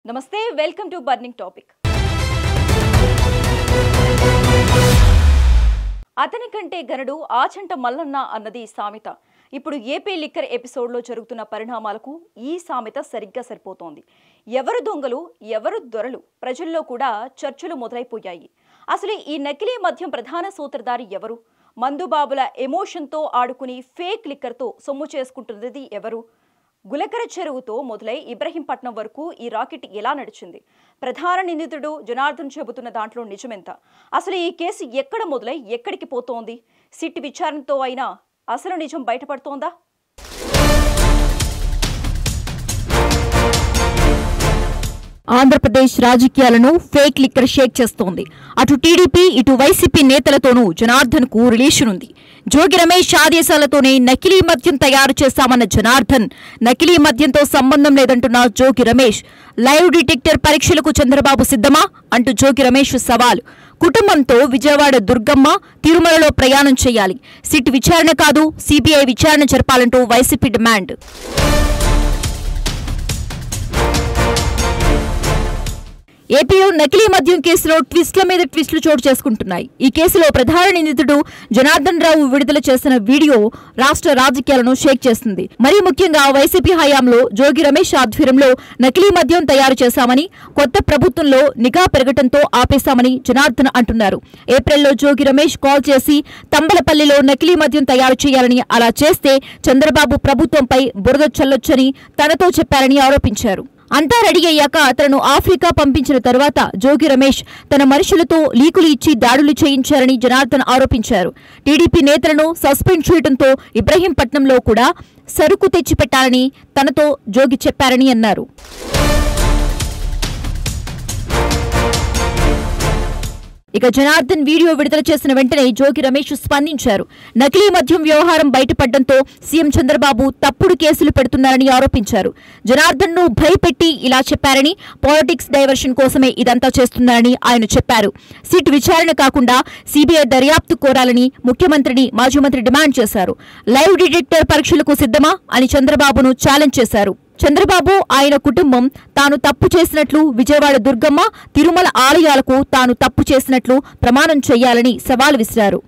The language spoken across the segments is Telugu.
నమస్తే వెల్కమ్ టు బర్నింగ్ టాపిక్. అతని కంటే గనుడు ఆచంట మల్లన్న అన్నది సామెత. ఇప్పుడు ఏపీ లిక్కర్ ఎపిసోడ్లో జరుగుతున్న పరిణామాలకు ఈ సామెత సరిగ్గా సరిపోతోంది. ఎవరు దొంగలు ఎవరు దొరలు ప్రజల్లో కూడా చర్చలు మొదలైపోయాయి. అసలు ఈ నకిలీ మద్యం ప్రధాన సూత్రధారి ఎవరు? మందుబాబుల ఎమోషన్తో ఆడుకుని ఫేక్ లిక్కర్తో సొమ్ము చేసుకుంటున్నది ఎవరు? గులకర చెరువుతో మొదలై ఇబ్రహీంపట్నం వరకు ఈ రాకెట్ ఎలా నడిచింది? ప్రధాన నిందితుడు జనార్దన్ చెబుతున్న దాంట్లో నిజమెంత? అసలు ఈ కేసు ఎక్కడ మొదలై ఎక్కడికి పోతోంది? సిట్ విచారణతో అయినా అసలు నిజం బయటపడుతోందా? ఆంధ్రప్రదేశ్ రాజకీయాలను ఫేక్ లిక్కర్ షేక్ చేస్తోంది. అటు టీడీపీ ఇటు వైసీపీ నేతలతోనూ జనార్దన్ కు రిలేషన్ ఉంది. జోగి రమేష్ ఆదేశాలతోనే నకిలీ మద్యం తయారు చేశామన్న జనార్దన్, నకిలీ మద్యంతో సంబంధం లేదంటున్న జోగి రమేష్, లైవ్ డిటెక్టర్ పరీక్షలకు చంద్రబాబు సిద్ధమా అంటూ జోగి రమేష్ సవాల్. కుటుంబంతో విజయవాడ దుర్గమ్మ తిరుమలలో ప్రయాణం చేయాలి. సిట్ విచారణ కాదు సిబిఐ విచారణ జరపాలంటూ వైసీపీ డిమాండ్. ఏపీలో నకిలీ మద్యం కేసులో ట్విస్ట్ల మీద ట్విస్టులు చోటు చేసుకుంటున్నాయి. ఈ కేసులో ప్రధాన నిందితుడు జనార్దన్ రావు విడుదల చేసిన వీడియో రాష్ట్ర రాజకీయాలను షేక్ చేస్తుంది. మరీ ముఖ్యంగా వైసీపీ హయాంలో జోగి రమేష్ ఆధ్వర్యంలో నకిలీ మద్యం తయారు చేశామని, కొత్త ప్రభుత్వంలో నిఘా పెరగటంతో ఆపేశామని జనార్దన్ అంటున్నారు. ఏప్రిల్లో జోగి రమేష్ కాల్ చేసి తంబలపల్లిలో నకిలీ మద్యం తయారు చేయాలని, అలా చేస్తే చంద్రబాబు ప్రభుత్వంపై బురద చల్లొచ్చని తనతో చెప్పారని ఆరోపించారు. అంతా రెడీ అయ్యాక తనను ఆఫ్రికా పంపించిన తర్వాత జోగి రమేష్ తన మనుషులతో లీకులు ఇచ్చి దాడులు చేయించారని జనార్దన్ ఆరోపించారు. టీడీపీ నేతలను సస్పెండ్ చేయడంతో ఇబ్రహీంపట్నంలో కూడా సరుకు తెచ్చిపెట్టాలని తనతో జోగి చెప్పారని అన్నారు. ఇక జనార్దన్ వీడియో విడుదల చేసిన వెంటనే జోగి రమేష్ స్పందించారు. నకిలీ మద్యం వ్యవహారం బయటపడడంతో సీఎం చంద్రబాబు తప్పుడు కేసులు పెడుతున్నారని ఆరోపించారు. జనార్దన్ ను భయపెట్టి ఇలా చెప్పారని, పాలిటిక్స్ డైవర్షన్ కోసమే ఇదంతా చేస్తున్నారని ఆయన చెప్పారు. సిట్ విచారణ కాకుండా సిబిఐ దర్యాప్తు కోరాలని ముఖ్యమంత్రిని మాజీ మంత్రి డిమాండ్ చేశారు. లైవ్ డిటెక్టర్ పరీక్షలకు సిద్ధమా అని చంద్రబాబును ఛాలెంజ్ చేశారు. చంద్రబాబు ఆయన కుటుంబం తాను తప్పు చేసినట్లు, విజయవాడ దుర్గమ్మ తిరుమల ఆలయాలకు తాను తప్పు చేసినట్లు ప్రమాణం చేయాలని సవాల్ విసిరారు.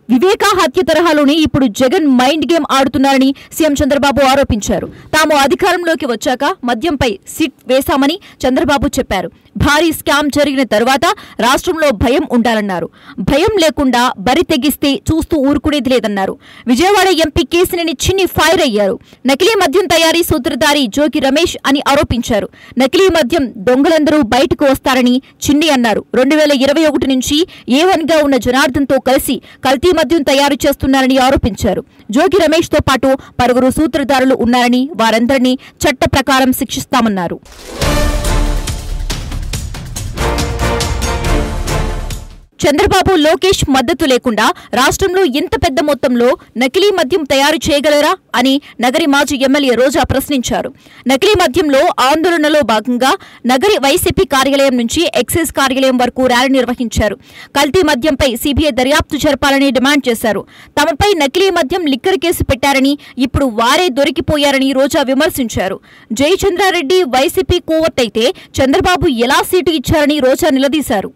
వివేకా హత్య తరహాలోనే ఇప్పుడు జగన్ మైండ్ గేమ్ ఆడుతున్నారని సీఎం చంద్రబాబు ఆరోపించారు. తాము అధికారంలోకి వచ్చాక మద్యంపై సిట్ వేశామని చంద్రబాబు చెప్పారు. భారీ స్కామ్ జరిగిన తరువాత రాష్ట్రంలో భయం ఉండాలన్నారు. భయం లేకుండా బరి తెగిస్తే చూస్తూ ఊరుకునేది లేదన్నారు. విజయవాడ ఎంపీ కేసినేని చిన్ని ఫైర్ అయ్యారు. నకిలీ మద్యం తయారీ సూత్రధారి జోగి రమేష్ అని ఆరోపించారు. నకిలీ మద్యం దొంగలందరూ బయటకు వస్తారని చిన్ని అన్నారు. 2021 నుంచి A1 గా ఉన్న జనార్దన్ తో కలిసి కల్తీ మద్యం తయారు చేస్తున్నారని ఆరోపించారు. జోగి రమేష్ తో పాటు పలువురు సూత్రధారులు ఉన్నారని, వారందరినీ చట్ట ప్రకారం శిక్షిస్తామన్నారు. చంద్రబాబు లోకేష్ మద్దతు లేకుండా రాష్ట్రంలో ఇంత పెద్ద మొత్తంలో నకిలీ మద్యం తయారు చేయగలరా అని నగరి మాజీ ఎమ్మెల్యే రోజా ప్రశ్నించారు. నకిలీ మద్యంలో ఆందోళనలో భాగంగా నగరి వైసీపీ కార్యాలయం నుంచి ఎక్సైజ్ కార్యాలయం వరకు ర్యాలీ నిర్వహించారు. కల్తీ మద్యంపై సిబిఐ దర్యాప్తు జరపాలని డిమాండ్ చేశారు. తమపై నకిలీ మద్యం లిక్కర్ కేసు పెట్టారని, ఇప్పుడు వారే దొరికిపోయారని రోజా విమర్శించారు. జయచంద్రారెడ్డి వైసీపీ కోవత్తైతే చంద్రబాబు ఎలా సీటు ఇచ్చారని రోజా నిలదీశారు.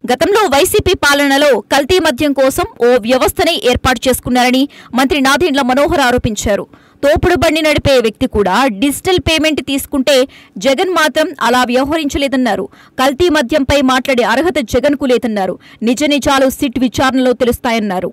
గతంలో వైసీపీ పాలనలో కల్తీ మద్యం కోసం ఓ వ్యవస్థనే ఏర్పాటు చేసుకున్నారని మంత్రి నాదెండ్ల మనోహర్ ఆరోపించారు. తోపుడు బండి నడిపే వ్యక్తి కూడా డిజిటల్ పేమెంట్ తీసుకుంటే జగన్ మాత్రం అలా వ్యవహరించలేదన్నారు. కల్తీ మద్యంపై మాట్లాడే అర్హత జగన్ కు లేదన్నారు. నిజ నిజాలు సిట్ విచారణలో తెలుస్తాయన్నారు.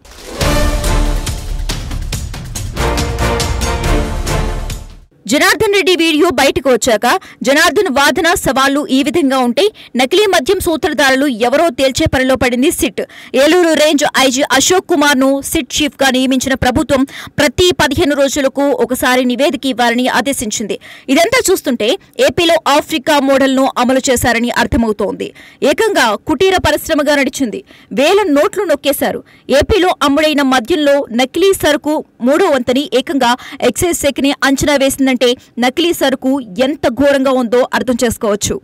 జనార్దన్ రెడ్డి వీడియో బయటకు వచ్చాక జనార్దన్ వాదన సవాళ్లు ఈ విధంగా ఉంటే నకిలీ మద్యం సూత్రధారులు ఎవరో తేల్చే పనిలో పడింది SIT. Eluru range IG Ashok Kumar ను సిట్ చీఫ్ గా నియమించిన ప్రభుత్వం ప్రతి 15 రోజులకు ఒకసారి నివేదిక ఇవ్వాలని ఆదేశించింది. ఇదంతా చూస్తుంటే ఏపీలో ఆఫ్రికా మోడల్ ను అమలు చేశారని అర్థమవుతోంది. ఏకంగా కుటీర పరిశ్రమగా నడిచింది. వేల నోట్లు నొక్కేశారు. ఏపీలో అమ్ముడైన మద్యంలో నకిలీ సరుకు 3వ వంతని ఏకంగా ఎక్సైజ్ శాఖని అంచనా వేసిందంటే నకిలీ సరుకు ఎంత ఘోరంగా ఉందో అర్థం చేసుకోవచ్చు.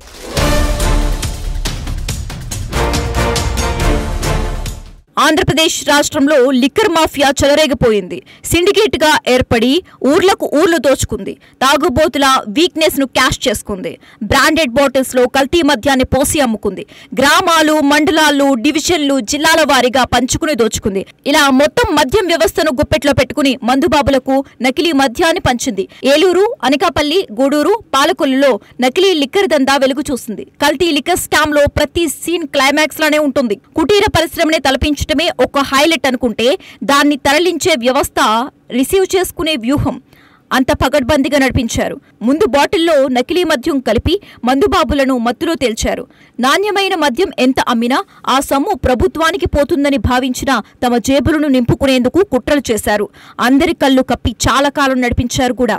ఆంధ్రప్రదేశ్ రాష్ట్రంలో లిక్కర్ మాఫియా చెలరేగిపోయింది. సిండికేట్ గా ఏర్పడి ఊర్లకు ఊర్లు దోచుకుంది. తాగుబోతుల వీక్నెస్ ను క్యాష్ చేసుకుంది. బ్రాండెడ్ బాటిల్స్ లో కల్తీ మద్యాన్ని పోసి అమ్ముకుంది. గ్రామాలు, మండలాలు, డివిజన్లు, జిల్లాల వారీగా పంచుకుని దోచుకుంది. ఇలా మొత్తం మద్యం వ్యవస్థను గుప్పెట్లో పెట్టుకుని మందుబాబులకు నకిలీ మద్యాన్ని పంచింది. ఏలూరు, అనకాపల్లి, గూడూరు, పాలకొల్లులో నకిలీ లిక్కర్ దందా వెలుగు చూసింది. కల్తీ లిక్కర్ స్కామ్ లో ప్రతి సీన్ క్లైమాక్స్ లానే ఉంటుంది. కుటీర పరిశ్రమనే తలపించడమే ఒక హైలైట్ అనుకుంటే దాన్ని తరలించే వ్యవస్థ, రిసీవ్ చేసుకునే వ్యూహం అంత పగడ్బందీగా నడిపించారు. ముందు బాటిల్లో నకిలీ మద్యం కలిపి మందుబాబులను మత్తులో తేల్చారు. నాణ్యమైన మద్యం ఎంత అమ్మినా ఆ సొమ్ము ప్రభుత్వానికి పోతుందని భావించినా తమ జేబులను నింపుకునేందుకు కుట్రలు చేశారు. అందరి కళ్ళు కప్పి చాలా కాలం నడిపించారు కూడా.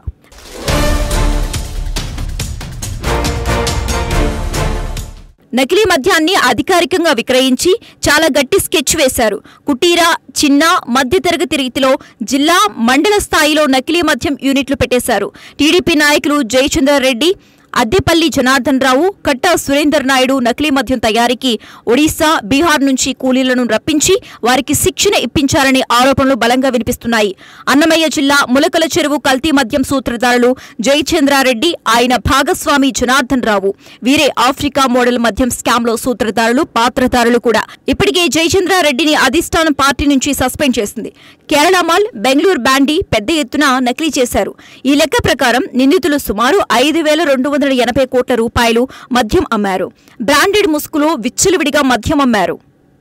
నకిలీ మద్యాన్ని అధికారికంగా విక్రయించి చాలా గట్టి స్కెచ్ వేశారు. కుటీర, చిన్న, మధ్యతరగతి రీతిలో జిల్లా, మండల స్థాయిలో నకిలీ మద్యం యూనిట్లు పెట్టేశారు. టీడీపీ నాయకులు జయచంద్రారెడ్డి, అద్దెపల్లి జనార్దన్ రావు, కట్టా సురేందర్ నాయుడు నకిలీ మద్యం తయారీకి ఒడిశా, బీహార్ నుంచి కూలీలను రప్పించి వారికి శిక్షణ ఇప్పించారనే ఆరోపణలు బలంగా వినిపిస్తున్నాయి. అన్నమయ్య జిల్లా ములకల చెరువు కల్తీ మద్యం సూత్రధారులు జయచంద్రారెడ్డి, ఆయన భాగస్వామి జనార్దన్ రావు. వీరే ఆఫ్రికా మోడల్ మద్యం స్కామ్ లో సూత్రధారులు, పాత్రధారులు కూడా. ఇప్పటికే జయచంద్రారెడ్డిని అధిష్టానం పార్టీ నుంచి సస్పెండ్ చేసింది. కేరళ మాల్, బెంగళూరు బ్యాండీ పెద్ద ఎత్తున నకిలీ చేశారు. ఈ లెక్క ప్రకారం నిందితులు సుమారు 5,280 కోట్ల రూపాయలు మద్యం అమ్మారు. బ్రాండెడ్ ముసుగులో విచ్చలవిడిగా మద్యం అమ్మారు.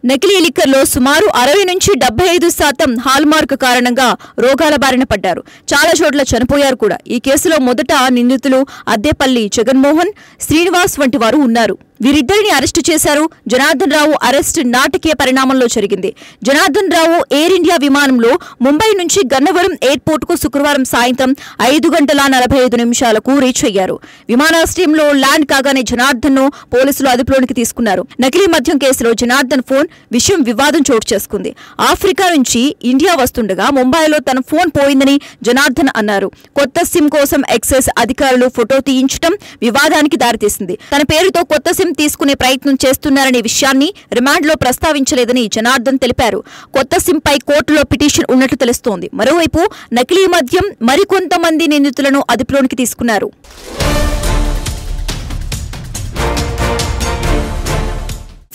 నకిలీ లిక్కర్లో సుమారు 60 నుంచి 75% హాల్మార్క్ కారణంగా రోగాల బారిన పడ్డారు. చాలా చోట్ల చనిపోయారు కూడా. ఈ కేసులో మొదట నిందితులు అద్దెపల్లి జగన్మోహన్, శ్రీనివాస్ వంటి వారు ఉన్నారు. వీరిద్దరిని అరెస్టు చేశారు. జనార్దన్ రావు అరెస్ట్ నాటకీయ పరిణామంలో జరిగింది. జనార్దన్ రావు ఎయిర్ ఇండియా విమానంలో ముంబై నుంచి గన్నవరం ఎయిర్పోర్ట్ కు శుక్రవారం సాయంత్రం 5:45 రీచ్ అయ్యారు. విమానాశ్రయంలో ల్యాండ్ కాగానే జనార్దన్ ను పోలీసులు అదుపులోనికి తీసుకున్నారు. నకిలీ మద్యం కేసులో జనార్దన్ ఫోన్ విషయం వివాదం చోటు చేసుకుంది. ఆఫ్రికా నుంచి ఇండియా వస్తుండగా ముంబైలో తన ఫోన్ పోయిందని జనార్దన్ అన్నారు. కొత్త సిమ్ కోసం ఎక్సైజ్ అధికారులు ఫోటో తీయించడం వివాదానికి దారితీసింది. తన పేరుతో కొత్త సిమ్ తీసుకునే ప్రయత్నం చేస్తున్నారనే విషయాన్ని రిమాండ్లో ప్రస్తావించలేదని జనార్దన్ తెలిపారు. కొత్త సిమ్ పై కోర్టులో పిటిషన్ ఉన్నట్లు తెలుస్తోంది. మరోవైపు నకిలీ మద్యం మరికొంతమంది నిందితులను అదుపులోనికి తీసుకున్నారు.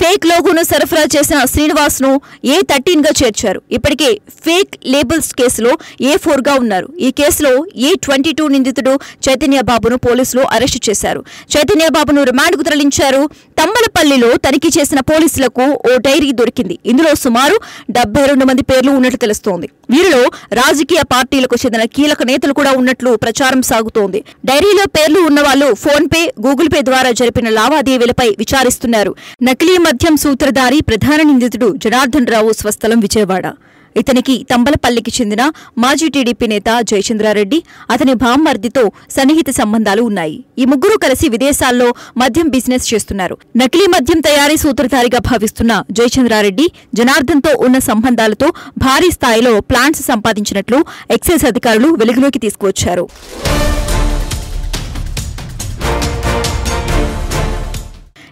ఫేక్ లోగోను సరఫరా చేసిన శ్రీనివాస్ ను A13 గా చేర్చారు. ఇప్పటికే ఫేక్ లేబుల్స్ కేసులో A4 గా ఉన్నారు. ఈ కేసులో A22 నిందితుడు చైతన్య బాబును పోలీసులు అరెస్టు చేశారు. చైతన్య బాబును రిమాండ్కు తరలించారు. తంబలపల్లిలో తనిఖీ చేసిన పోలీసులకు ఓ డైరీ దొరికింది. ఇందులో సుమారు 72 మంది పేర్లు ఉన్నట్లు తెలుస్తోంది. వీరిలో రాజకీయ పార్టీలకు చెందిన కీలక నేతలు కూడా ఉన్నట్లు ప్రచారం సాగుతోంది. డైరీలో పేర్లు ఉన్నవాళ్లు ఫోన్ పే, గూగుల్ పే ద్వారా జరిపిన లావాదేవీలపై విచారిస్తున్నారు. నకిలీ మద్యం సూత్రధారి ప్రధాన నిందితుడు జనార్దన్ రావు స్వస్థలం విజయవాడ. ఇతనికి తంబలపల్లికి చెందిన మాజీ టీడీపీ నేత జయచంద్రారెడ్డి, అతని బామ్మర్దితో సన్నిహిత సంబంధాలు ఉన్నాయి. ఈ ముగ్గురు కలిసి విదేశాల్లో మద్యం బిజినెస్ చేస్తున్నారు. నకిలీ మద్యం తయారీ సూత్రధారిగా భావిస్తున్న జయచంద్రారెడ్డి జనార్దన్తో ఉన్న సంబంధాలతో భారీ స్థాయిలో ప్లాంట్స్ సంపాదించినట్లు ఎక్సైజ్ అధికారులు వెలుగులోకి తీసుకువచ్చారు.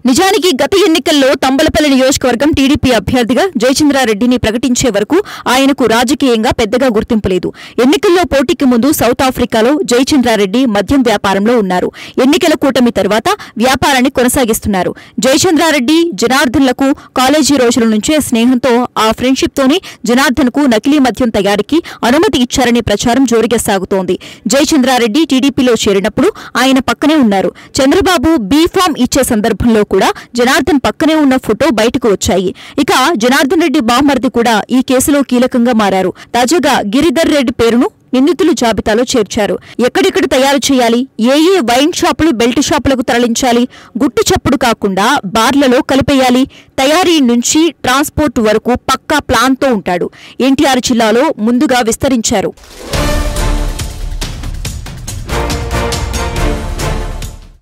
నిజానికి గత ఎన్నికల్లో తంబలపల్లి నియోజకవర్గం టీడీపీ అభ్యర్థిగా జయచంద్రారెడ్డిని ప్రకటించే వరకు ఆయనకు రాజకీయంగా పెద్దగా గుర్తింపు లేదు. ఎన్నికల్లో పోటీకి ముందు సౌత్ ఆఫ్రికాలో జయచంద్రారెడ్డి మద్యం వ్యాపారంలో ఉన్నారు. ఎన్నికల కూటమి తర్వాత వ్యాపారాన్ని కొనసాగిస్తున్నారు. జయచంద్రారెడ్డి జనార్దన్లకు కాలేజీ రోజుల నుంచే స్నేహంతో ఆ ఫ్రెండ్షిప్ తోనే జనార్దన్ కు నకిలీ మద్యం తయారీకి అనుమతి ఇచ్చారనే ప్రచారం జోరుగా సాగుతోంది. జయచంద్రారెడ్డి టీడీపీలో చేరినప్పుడు ఆయన పక్కనే ఉన్నారు. చంద్రబాబు బీఫామ్ ఇచ్చే సందర్భంలో కూడా జనార్దన్ పక్కనే ఉన్న ఫోటో బయటకు వచ్చాయి. ఇక జనార్దన్ రెడ్డి బామ్మర్ది కూడా ఈ కేసులో కీలకంగా మారారు. తాజాగా గిరిధర్ రెడ్డి పేరును నిందితుల జాబితాలో చేర్చారు. ఎక్కడెక్కడ తయారు చేయాలి, ఏ వైన్ షాపులు, బెల్ట్ షాపులకు తరలించాలి, గుట్టు చప్పుడు కాకుండా బార్లలో కలిపేయాలి, తయారీ నుంచి ట్రాన్స్పోర్ట్ వరకు పక్కా ప్లాన్తో ఉంటాడు. ఎన్టీఆర్ జిల్లాలో ముందుగా విస్తరించారు.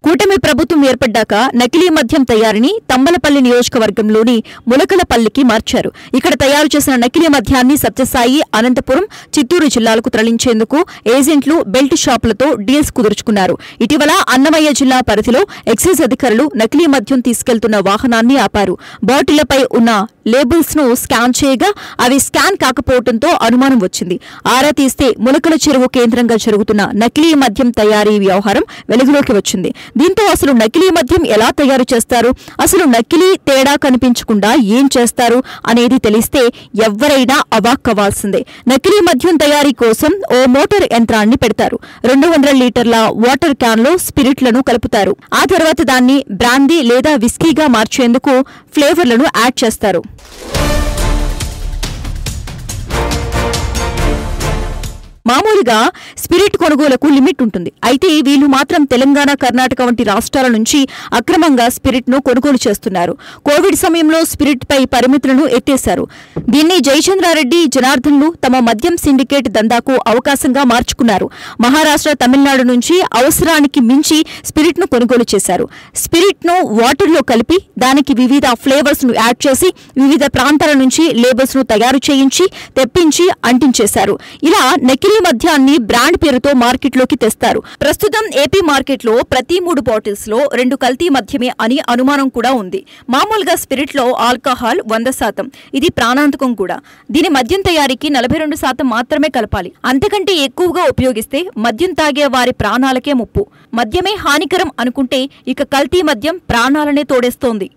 కూటమి ప్రభుత్వం ఏర్పడ్డాక నకిలీ మద్యం తయారీని తంబలపల్లి నియోజకవర్గంలోని ములకలపల్లికి మార్చారు. ఇక్కడ తయారు చేసిన నకిలీ మద్యాన్ని సత్యసాయి, అనంతపురం, చిత్తూరు జిల్లాలకు తరలించేందుకు ఏజెంట్లు, బెల్ట్ షాపులతో డీల్స్ కుదుర్చుకున్నారు. ఇటీవల అన్నమయ్య జిల్లా పరిధిలో ఎక్సైజ్ అధికారులు నకిలీ మద్యం తీసుకెళ్తున్న వాహనాన్ని ఆపారు. బాటిళ్లపై ఉన్న లేబుల్స్ ను స్కాన్ చేయగా అవి స్కాన్ కాకపోవడంతో అనుమానం వచ్చింది. ఆరా తీస్తే ములకల చెరువు కేంద్రంగా జరుగుతున్న నకిలీ మద్యం తయారీ వ్యవహారం వెలుగులోకి వచ్చింది. దీంతో అసలు నకిలీ మద్యం ఎలా తయారు చేస్తారు, అసలు నకిలీ తేడా కనిపించకుండా ఏం చేస్తారు అనేది తెలిస్తే ఎవ్వరైనా అవాక్కవ్వాల్సిందే. నకిలీ మద్యం తయారీ కోసం ఓ మోటార్ యంత్రాన్ని పెడతారు. 200 లీటర్ల వాటర్ క్యాన్ లో స్పిరిట్లను కలుపుతారు. ఆ తర్వాత దాన్ని బ్రాందీ లేదా విస్కీగా మార్చేందుకు ఫ్లేవర్లను యాడ్ చేస్తారు. మామూలుగా స్పిరిట్ కొనుగోలుకు లిమిట్ ఉంటుంది. అయితే వీళ్ళు మాత్రం తెలంగాణ, కర్ణాటక వంటి రాష్ట్రాల నుంచి అక్రమంగా స్పిరిట్ ను కొనుగోలు చేస్తున్నారు. కోవిడ్ సమయంలో స్పిరిట్ పై పరిమితులను ఎత్తేశారు. దీన్ని జయచంద్రారెడ్డి, జనార్దన్లు తమ మద్యం సిండికేట్ దందాకు అవకాశంగా మార్చుకున్నారు. మహారాష్ట్ర, తమిళనాడు నుంచి అవసరానికి మించి స్పిరిట్ ను కొనుగోలు చేశారు. స్పిరిట్ ను వాటర్ లో కలిపి దానికి వివిధ ఫ్లేవర్స్ ను యాడ్ చేసి వివిధ ప్రాంతాల నుంచి లేబుల్స్ ను తయారు చేయించి తెప్పించి అంటించేశారు. ఇలా నకిలీ మద్యాన్ని బ్రాండ్ పేరుతో మార్కెట్లోకి తెస్తారు. ప్రస్తుతం ఏపీ మార్కెట్లో ప్రతి 3 బాటిల్స్ లో 2 కల్తీ మద్యమే అని అనుమానం కూడా ఉంది. మామూలుగా స్పిరిట్ లో ఆల్కహాల్ 100%. ఇది ప్రాణాంతకం కూడా. దీని మద్యం తయారీకి 42% మాత్రమే కలపాలి. అంతకంటే ఎక్కువగా ఉపయోగిస్తే మద్యం తాగే వారి ప్రాణాలకే ముప్పు. మద్యమే హానికరం అనుకుంటే ఇక కల్తీ మద్యం ప్రాణాలనే తోడేస్తోంది.